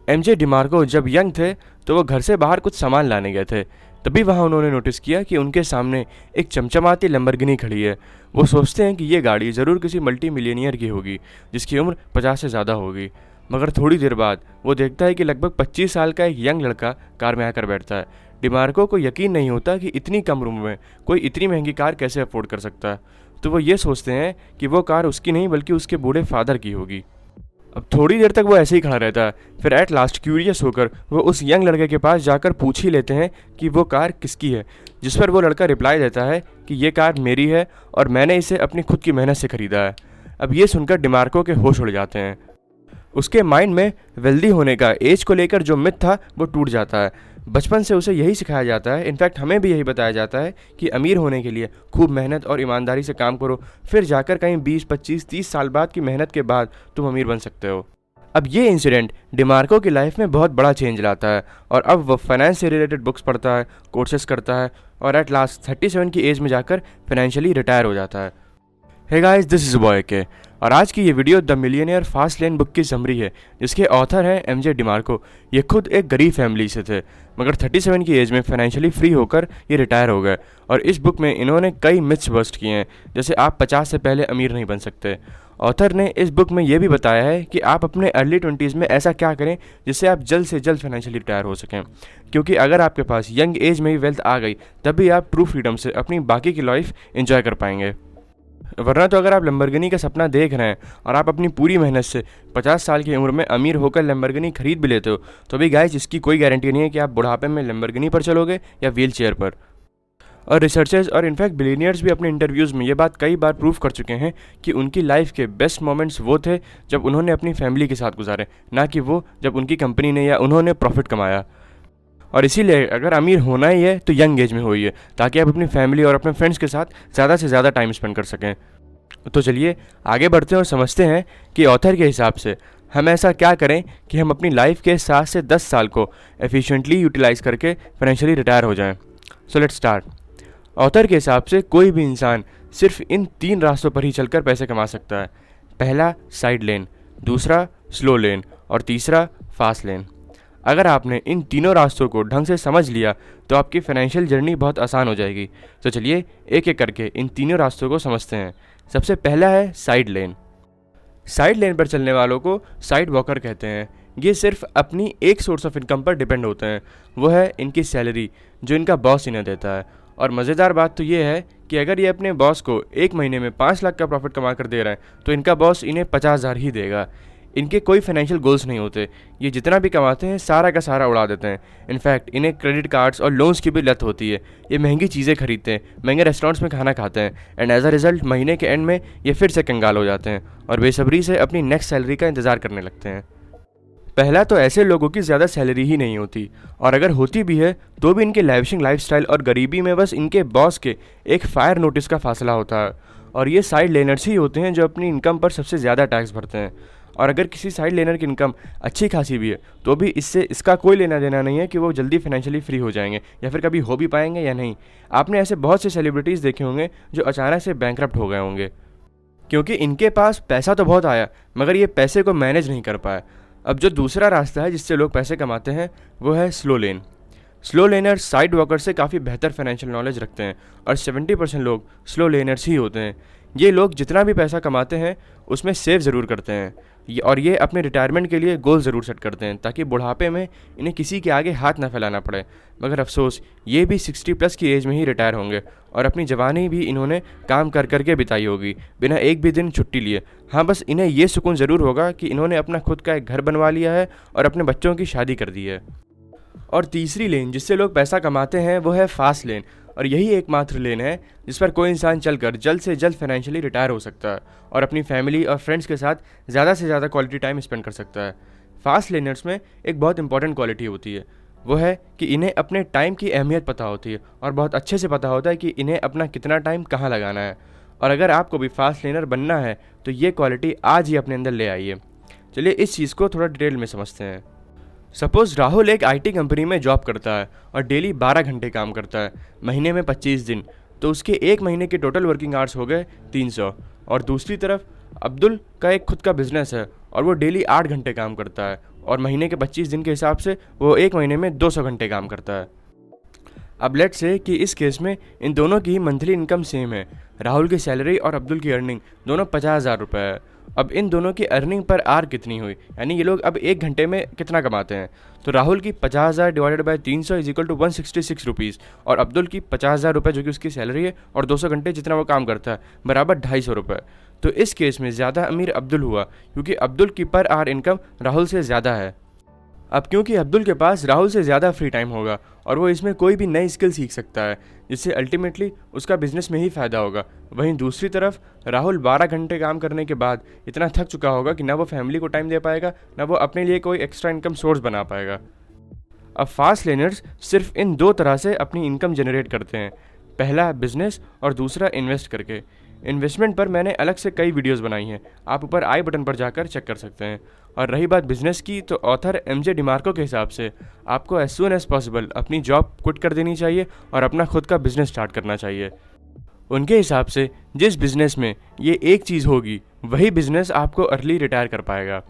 MJ DeMarco जब young थे तो वो घर से बाहर कुछ सामान लाने गए थे। तभी वहाँ उन्होंने नोटिस किया कि उनके सामने एक चमचमाती लैम्बोर्गिनी खड़ी है। वो सोचते हैं कि ये गाड़ी ज़रूर किसी मल्टी मिलियनियर की होगी जिसकी उम्र 50 से ज़्यादा होगी। मगर थोड़ी देर बाद वो देखता है कि लगभग 25 साल का एक यंग लड़का कार में आकर बैठता है। डिमार्को को यकीन नहीं होता कि इतनी कम उम्र में कोई इतनी महंगी कार कैसे अफोर्ड कर सकता है। तो वो ये सोचते हैं कि वो कार उसकी नहीं बल्कि उसके बूढ़े फादर की होगी। अब थोड़ी देर तक वो ऐसे ही खड़ा रहता है। फिर एट लास्ट क्यूरियस होकर वो उस यंग लड़के के पास जाकर पूछ ही लेते हैं कि वो कार किसकी है, जिस पर वो लड़का रिप्लाई देता है कि ये कार मेरी है और मैंने इसे अपनी खुद की मेहनत से ख़रीदा है। अब ये सुनकर डिमार्को के होश उड़ जाते हैं। उसके माइंड में वेल्दी होने का एज को लेकर जो मिथ था वो टूट जाता है। बचपन से उसे यही सिखाया जाता है, इनफैक्ट हमें भी यही बताया जाता है कि अमीर होने के लिए खूब मेहनत और ईमानदारी से काम करो, फिर जाकर कहीं 20, 25, 30 साल बाद की मेहनत के बाद तुम अमीर बन सकते हो। अब ये इंसिडेंट डिमार्को की लाइफ में बहुत बड़ा चेंज लाता है और अब वो फाइनेंस से रिलेटेड बुक्स पढ़ता है, कोर्सेज करता है और एट लास्ट 37 की एज में जाकर फाइनेंशियली रिटायर हो जाता है। Hey guys, this is boy K और आज की ये video the millionaire fast lane book की समरी है जिसके ऑथर हैं एमजे डिमार्को। ये खुद एक गरीब फैमिली से थे मगर 37 की एज में फाइनेंशियली फ्री होकर ये रिटायर हो गए और इस बुक में इन्होंने कई मिथ्स बस्ट किए हैं, जैसे आप 50 से पहले अमीर नहीं बन सकते। ऑथर ने इस बुक में ये भी बताया है कि आप अपने अर्ली 20s में ऐसा क्या करें जिससे आप जल्द से जल्द फाइनेंशियली रिटायर हो सकें, क्योंकि अगर आपके पास यंग एज में ही वेल्थ आ गई तभी आप ट्रू फ्रीडम से अपनी बाकी की लाइफ एंजॉय कर पाएंगे। वरना तो अगर आप लैम्बोर्गिनी का सपना देख रहे हैं और आप अपनी पूरी मेहनत से 50 साल की उम्र में अमीर होकर लैम्बोर्गिनी खरीद भी लेते हो तो भी गाइस इसकी कोई गारंटी नहीं है कि आप बुढ़ापे में लैम्बोर्गिनी पर चलोगे या व्हील चेयर पर। और रिसर्चर्स और इनफैक्ट बिलियनियर्स भी अपने इंटरव्यूज़ में ये बात कई बार प्रूव कर चुके हैं कि उनकी लाइफ के बेस्ट मोमेंट्स वो थे जब उन्होंने अपनी फैमिली के साथ गुजारे, ना कि वो जब उनकी कंपनी ने या उन्होंने प्रॉफिट कमाया। और इसीलिए अगर अमीर होना ही है तो यंग एज में होइए ताकि आप अपनी फैमिली और अपने फ्रेंड्स के साथ ज़्यादा से ज़्यादा टाइम स्पेंड कर सकें। तो चलिए आगे बढ़ते हैं और समझते हैं कि ऑथर के हिसाब से हम ऐसा क्या करें कि हम अपनी लाइफ के 7 से 10 साल को एफिशिएंटली यूटिलाइज करके फाइनेंशियली रिटायर हो जाएं। So let's start. ऑथर के हिसाब से कोई भी इंसान सिर्फ इन 3 रास्तों पर ही चलकर पैसे कमा सकता है। पहला साइड लेन, दूसरा स्लो लेन और तीसरा फास्ट लेन। अगर आपने इन तीनों रास्तों को ढंग से समझ लिया तो आपकी फाइनेंशियल जर्नी बहुत आसान हो जाएगी। तो चलिए एक एक करके इन तीनों रास्तों को समझते हैं। सबसे पहला है साइड लेन। साइड लेन पर चलने वालों को साइड वॉकर कहते हैं। ये सिर्फ अपनी एक सोर्स ऑफ इनकम पर डिपेंड होते हैं, वो है इनकी सैलरी जो इनका बॉस इन्हें देता है। और मज़ेदार बात तो ये है कि अगर ये अपने बॉस को एक महीने में 5 लाख का प्रॉफिट कमा कर दे रहे हैं तो इनका बॉस इन्हें 50,000 ही देगा। इनके कोई फाइनेंशियल गोल्स नहीं होते, ये जितना भी कमाते हैं सारा का सारा उड़ा देते हैं। इनफैक्ट इन्हें क्रेडिट कार्ड्स और लोन्स की भी लत होती है। ये महंगी चीज़ें खरीदते हैं, महंगे रेस्टोरेंट्स में खाना खाते हैं एंड एज अ रिजल्ट महीने के एंड में ये फिर से कंगाल हो जाते हैं और बेसब्री से अपनी नेक्स्ट सैलरी का इंतज़ार करने लगते हैं। पहला तो ऐसे लोगों की ज़्यादा सैलरी ही नहीं होती और अगर होती भी है तो भी इनके लैविशिंग लाइफस्टाइल और गरीबी में बस इनके बॉस के एक फायर नोटिस का फासला होता है। और ये साइड लेनर्स ही होते हैं जो अपनी इनकम पर सबसे ज़्यादा टैक्स भरते हैं। और अगर किसी साइड लेनर की इनकम अच्छी खासी भी है तो भी इससे इसका कोई लेना देना नहीं है कि वो जल्दी फाइनेंशियली फ्री हो जाएंगे या फिर कभी हो भी पाएंगे या नहीं। आपने ऐसे बहुत से सेलिब्रिटीज़ देखे होंगे जो अचानक से बैंकरप्ट हो गए होंगे क्योंकि इनके पास पैसा तो बहुत आया मगर ये पैसे को मैनेज नहीं कर पाए। अब जो दूसरा रास्ता है जिससे लोग पैसे कमाते हैं वो है स्लो लेन। स्लो लेनर्स साइड वॉकर से काफ़ी बेहतर फाइनेंशियल नॉलेज रखते हैं और 70% लोग स्लो लेनर्स ही होते हैं। ये लोग जितना भी पैसा कमाते हैं उसमें सेव ज़रूर करते हैं और ये अपने रिटायरमेंट के लिए गोल ज़रूर सेट करते हैं ताकि बुढ़ापे में इन्हें किसी के आगे हाथ ना फैलाना पड़े। मगर अफसोस ये भी 60+ की एज में ही रिटायर होंगे और अपनी जवानी भी इन्होंने काम कर करके बिताई होगी बिना एक भी दिन छुट्टी लिए। हाँ, बस इन्हें ये सुकून ज़रूर होगा कि इन्होंने अपना खुद का एक घर बनवा लिया है और अपने बच्चों की शादी कर दी है। और तीसरी लेन जिससे लोग पैसा कमाते हैं वो है फास्ट लेन और यही एकमात्र लेन है जिस पर कोई इंसान चलकर जल्द से जल्द फाइनेंशियली रिटायर हो सकता है और अपनी फैमिली और फ्रेंड्स के साथ ज़्यादा से ज़्यादा क्वालिटी टाइम स्पेंड कर सकता है। फास्ट लेनर्स में एक बहुत इंपॉर्टेंट क्वालिटी होती है, वो है कि इन्हें अपने टाइम की अहमियत पता होती है और बहुत अच्छे से पता होता है कि इन्हें अपना कितना टाइम कहाँ लगाना है। और अगर आपको भी फास्ट लेनर बनना है तो ये क्वालिटी आज ही अपने अंदर ले आइए। चलिए इस चीज़ को थोड़ा डिटेल में समझते हैं। सपोज़ राहुल एक IT कंपनी में जॉब करता है और डेली 12 घंटे काम करता है, महीने में 25 दिन, तो उसके एक महीने के टोटल वर्किंग आवर्स हो गए 300। और दूसरी तरफ अब्दुल का एक खुद का बिजनेस है और वो डेली 8 घंटे काम करता है और महीने के 25 दिन के हिसाब से वो एक महीने में 200 घंटे काम करता है। अब लेट से कि इस केस में इन दोनों की मंथली इनकम सेम है। राहुल की सैलरी और अब्दुल की अर्निंग दोनों 50,000 रुपये है। अब इन दोनों की अर्निंग पर आर कितनी हुई, यानी ये लोग अब एक घंटे में कितना कमाते हैं। तो राहुल की 50,000 divided by 300 is equal to 166 rupees, और अब्दुल की 50,000 रुपये जो कि उसकी सैलरी है और 200 घंटे जितना वो काम करता है बराबर 250 रुपये। तो इस केस में ज़्यादा अमीर अब्दुल हुआ, क्योंकि अब्दुल की पर आर इनकम राहुल से ज़्यादा है। अब क्योंकि अब्दुल के पास राहुल से ज़्यादा फ्री टाइम होगा और वो इसमें कोई भी नई स्किल सीख सकता है, जिससे अल्टीमेटली उसका बिजनेस में ही फ़ायदा होगा। वहीं दूसरी तरफ राहुल 12 घंटे काम करने के बाद इतना थक चुका होगा कि ना वो फैमिली को टाइम दे पाएगा, ना वो अपने लिए कोई एक्स्ट्रा इनकम सोर्स बना पाएगा। अब फास्ट लर्नर्स सिर्फ इन दो तरह से अपनी इनकम जनरेट करते हैं, पहला बिजनेस और दूसरा इन्वेस्ट करके। इन्वेस्टमेंट पर मैंने अलग से कई वीडियोस बनाई हैं, आप ऊपर आई बटन पर जाकर चेक कर सकते हैं। और रही बात बिजनेस की, तो ऑथर एमजे डिमार्को के हिसाब से आपको एज सून एज पॉसिबल अपनी जॉब क्विट कर देनी चाहिए और अपना खुद का बिजनेस स्टार्ट करना चाहिए। उनके हिसाब से जिस बिजनेस में ये एक चीज़ होगी वही बिजनेस आपको अर्ली रिटायर कर पाएगा।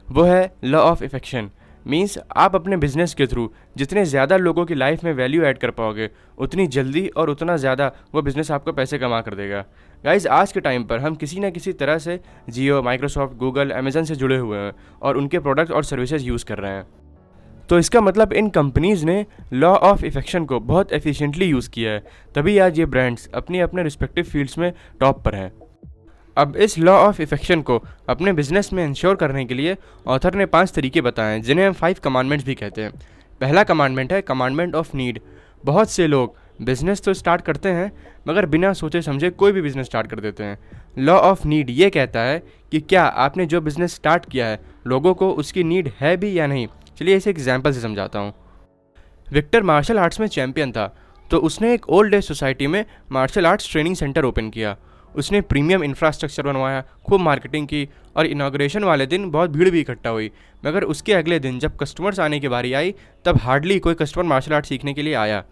वो है लॉ ऑफ इफेक्शन। मीन्स आप अपने बिजनेस के थ्रू जितने ज़्यादा लोगों की लाइफ में वैल्यू ऐड कर पाओगे, उतनी जल्दी और उतना ज़्यादा वो बिज़नेस आपको पैसे कमा कर देगा। गाइज, आज के टाइम पर हम किसी न किसी तरह से जियो, माइक्रोसॉफ्ट, गूगल, अमेजन से जुड़े हुए हैं और उनके प्रोडक्ट और सर्विसेज यूज़ कर रहे हैं। तो इसका मतलब इन कंपनीज़ ने लॉ ऑफ इफेक्शन को बहुत एफिशिएंटली यूज़ किया है, तभी आज ये ब्रांड्स अपने अपने रिस्पेक्टिव फील्ड्स में टॉप पर हैं। अब इस लॉ ऑफ इफेक्शन को अपने बिजनेस में इंश्योर करने के लिए ऑथर ने 5 तरीके बताए हैं, जिन्हें हम 5 कमांडमेंट्स भी कहते हैं। पहला कमांडमेंट है कमांडमेंट ऑफ नीड। बहुत से लोग बिजनेस तो स्टार्ट करते हैं मगर बिना सोचे समझे कोई भी बिजनेस स्टार्ट कर देते हैं। लॉ ऑफ नीड ये कहता है कि क्या आपने जो बिजनेस स्टार्ट किया है लोगों को उसकी नीड है भी या नहीं। चलिए इसे एग्जाम्पल से समझाता हूँ। विक्टर मार्शल आर्ट्स में चैम्पियन था, तो उसने एक ओल्ड एज सोसाइटी में martial arts training centre open किया। उसने प्रीमियम इंफ्रास्ट्रक्चर बनवाया, खूब मार्केटिंग की और इनाग्रेशन वाले दिन बहुत भीड़ भी इकट्ठा हुई। मगर उसके अगले दिन जब कस्टमर्स आने की बारी आई तब हार्डली कोई कस्टमर मार्शल आर्ट सीखने के लिए आया।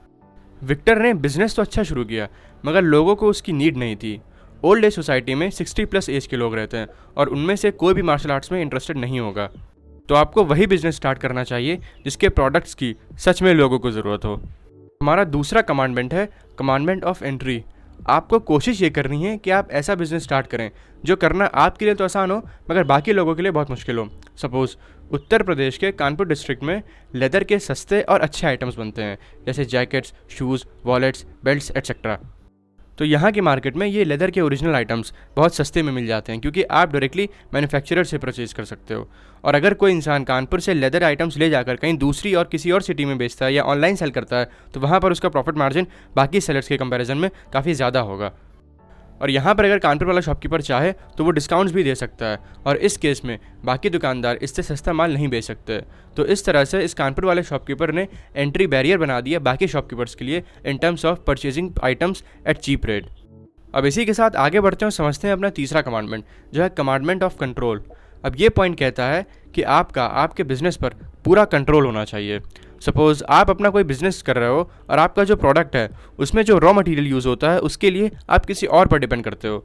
विक्टर ने बिजनेस तो अच्छा शुरू किया मगर लोगों को उसकी नीड नहीं थी। ओल्ड एज सोसाइटी में 60+ एज के लोग रहते हैं और उनमें से कोई भी मार्शल आर्ट्स में इंटरेस्टेड नहीं होगा। तो आपको वही बिजनेस स्टार्ट करना चाहिए जिसके प्रोडक्ट्स की सच में लोगों को ज़रूरत हो। हमारा दूसरा कमांडमेंट है कमांडमेंट ऑफ एंट्री। आपको कोशिश ये करनी है कि आप ऐसा बिजनेस स्टार्ट करें जो करना आपके लिए तो आसान हो मगर बाकी लोगों के लिए बहुत मुश्किल हो। सपोज़ उत्तर प्रदेश के कानपुर डिस्ट्रिक्ट में लेदर के सस्ते और अच्छे आइटम्स बनते हैं, जैसे jackets, shoes, wallets, belts etcetera. तो यहाँ की मार्केट में ये लेदर के ओरिजिनल आइटम्स बहुत सस्ते में मिल जाते हैं, क्योंकि आप डायरेक्टली मैन्युफैक्चरर से परचेज कर सकते हो। और अगर कोई इंसान कानपुर से लेदर आइटम्स ले जाकर कहीं दूसरी और किसी और सिटी में बेचता है या ऑनलाइन सेल करता है तो वहाँ पर उसका प्रॉफिट मार्जिन बाकी सेलर्स के कंपैरिजन में काफ़ी ज़्यादा होगा। और यहाँ पर अगर कानपुर वाला शॉपकीपर चाहे तो वो डिस्काउंट्स भी दे सकता है, और इस केस में बाकी दुकानदार इससे सस्ता माल नहीं बेच सकते। तो इस तरह से इस कानपुर वाले शॉपकीपर ने एंट्री बैरियर बना दिया बाकी शॉपकीपर्स के लिए in terms of purchasing items at cheap rate. अब इसी के साथ आगे बढ़ते हैं और समझते हैं अपना तीसरा कमांडमेंट, जो है कमांडमेंट ऑफ कंट्रोल। अब ये पॉइंट कहता है कि आपके बिजनेस पर पूरा कंट्रोल होना चाहिए। सपोज़ आप अपना कोई बिजनेस कर रहे हो और आपका जो प्रोडक्ट है उसमें जो रॉ मटेरियल यूज़ होता है उसके लिए आप किसी और पर डिपेंड करते हो।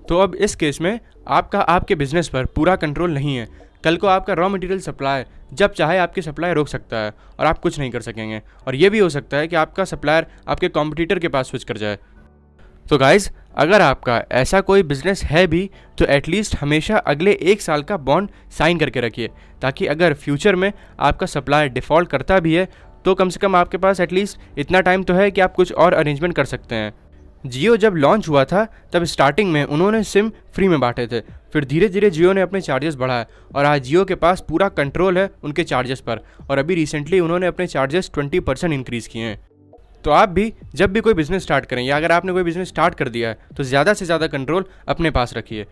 तो अब इस केस में आपके बिजनेस पर पूरा कंट्रोल नहीं है। कल को आपका रॉ मटेरियल सप्लाई जब चाहे आपकी सप्लाई रोक सकता है और आप कुछ नहीं कर सकेंगे। और ये भी हो सकता है कि आपका सप्लायर आपके कॉम्पिटिटर के पास स्विच कर जाए। तो गाइज़, अगर आपका ऐसा कोई बिजनेस है भी तो एटलीस्ट हमेशा अगले 1 साल का बॉन्ड साइन करके रखिए, ताकि अगर फ्यूचर में आपका सप्लायर डिफ़ॉल्ट करता भी है तो कम से कम आपके पास एटलीस्ट इतना टाइम तो है कि आप कुछ और अरेंजमेंट कर सकते हैं। जियो जब लॉन्च हुआ था तब स्टार्टिंग में उन्होंने सिम फ्री में बांटे थे, फिर धीरे धीरे जियो ने अपने चार्जेस बढ़ाए और आज जियो के पास पूरा कंट्रोल है उनके चार्जेस पर। और अभी रिसेंटली उन्होंने अपने चार्जेस 20% इंक्रीज़ किए हैं। तो आप भी जब भी कोई बिज़नेस स्टार्ट करें या अगर आपने कोई बिज़नेस स्टार्ट कर दिया है तो ज़्यादा से ज़्यादा कंट्रोल अपने पास रखिए।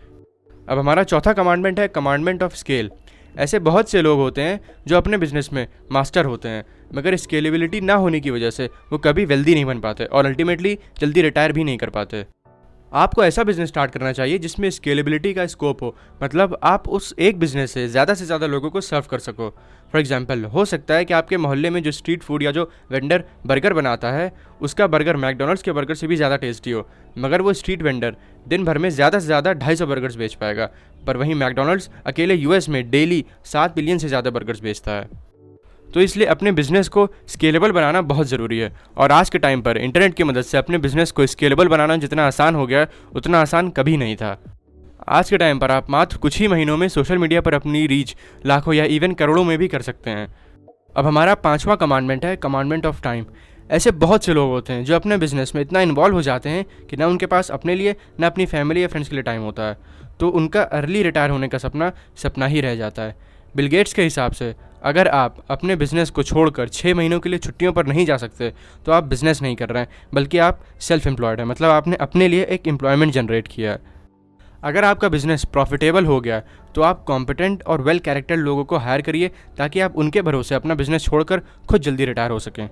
अब हमारा चौथा कमांडमेंट है कमांडमेंट ऑफ स्केल। ऐसे बहुत से लोग होते हैं जो अपने बिजनेस में मास्टर होते हैं मगर स्केलेबिलिटी ना होने की वजह से वो कभी वेल्दी नहीं बन पाते और अल्टीमेटली जल्दी रिटायर भी नहीं कर पाते। आपको ऐसा बिजनेस स्टार्ट करना चाहिए जिसमें स्केलेबिलिटी का स्कोप हो, मतलब आप उस एक बिजनेस से ज़्यादा लोगों को सर्व कर सको। फॉर एग्जांपल, हो सकता है कि आपके मोहल्ले में जो स्ट्रीट फूड या जो वेंडर बर्गर बनाता है उसका बर्गर मैकडोनल्ड्स के बर्गर से भी ज़्यादा टेस्टी हो, मगर वो स्ट्रीट वेंडर दिन भर में ज़्यादा से ज़्यादा 250 बर्गर्स बेच पाएगा, पर वहीं मैकडोनल्ड्स अकेले यूएस में डेली 7 बिलियन से ज़्यादा बर्गर्स बेचता है। तो इसलिए अपने बिजनेस को स्केलेबल बनाना बहुत ज़रूरी है, और आज के टाइम पर इंटरनेट की मदद से अपने बिजनेस को स्केलेबल बनाना जितना आसान हो गया उतना आसान कभी नहीं था। आज के टाइम पर आप मात्र कुछ ही महीनों में सोशल मीडिया पर अपनी रीच लाखों या इवन करोड़ों में भी कर सकते हैं। अब हमारा 5वां कमांडमेंट है कमांडमेंट ऑफ टाइम। ऐसे बहुत से लोग होते हैं जो अपने बिजनेस में इतना इन्वॉल्व हो जाते हैं कि ना उनके पास अपने लिए ना अपनी फैमिली या फ्रेंड्स के लिए टाइम होता है, तो उनका अर्ली रिटायर होने का सपना ही रह जाता है। बिल गेट्स के हिसाब से अगर आप अपने बिजनेस को छोड़कर 6 महीनों के लिए छुट्टियों पर नहीं जा सकते तो आप बिजनेस नहीं कर रहे हैं, बल्कि आप सेल्फ एम्प्लॉयड हैं, मतलब आपने अपने लिए एक एम्प्लॉयमेंट जनरेट किया है। अगर आपका बिजनेस प्रॉफिटेबल हो गया तो आप कॉम्पिटेंट और वेल कैरेक्टर्ड लोगों को हायर करिए ताकि आप उनके भरोसे अपना बिजनेस छोड़कर खुद जल्दी रिटायर हो सकें।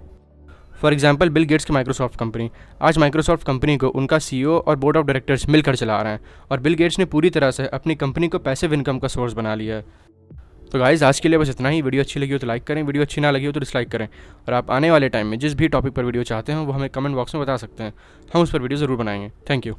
फॉर एग्जाम्पल, बिल गेट्स की माइक्रोसॉफ्ट कंपनी, आज माइक्रोसॉफ्ट कंपनी को उनका CEO और बोर्ड ऑफ डायरेक्टर्स मिलकर चला रहे हैं, और बिल गेट्स ने पूरी तरह से अपनी कंपनी को पैसिव इनकम का सोर्स बना लिया है। तो गाइस, आज के लिए बस इतना ही। वीडियो अच्छी लगी हो तो लाइक करें, वीडियो अच्छी ना लगी हो तो डिसलाइक करें, और आप आने वाले टाइम में जिस भी टॉपिक पर वीडियो चाहते हो वो हमें कमेंट बॉक्स में बता सकते हैं, हम उस पर वीडियो ज़रूर बनाएंगे। Thank you.